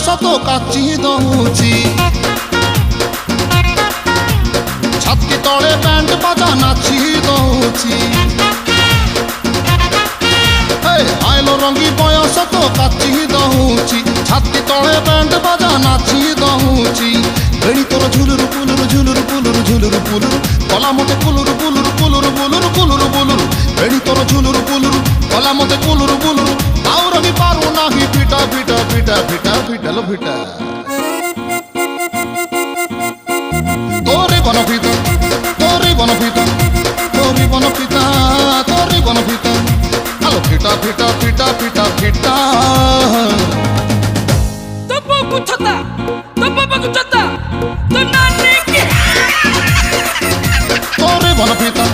তো কাচি দউছি ছাতি তলে ব্যান্ড বাজা নাচি দউছি আইলো রঙ্গি বয়স তো কাচি দউছি ছাতি তলে ব্যান্ড বাজা নাচি দউছি বেড়ি তোর ঝুলুর পুলুর ঝুলুর পুলুর ঝুলুর পুলুর কলা মতে কুলুর পুলুর কুলুর বুলুর কুলুর বুলুর বেড়ি তোর ঝুলুর পুলুর কলা মতে কুলুর বুলুর তাও রবি পারু নাহি পিটা পিটা পিটা পিটা পিটালো পিটা তোরে বনপিতা তোরে বনপিতা তোরে বনপিতা তোরে বনপিতা আলো পিটা পিটা পিটা পিটা পিটা তো বাবু ছতা তো বাবু ছতা তো নানি কি তোরে বনপিতা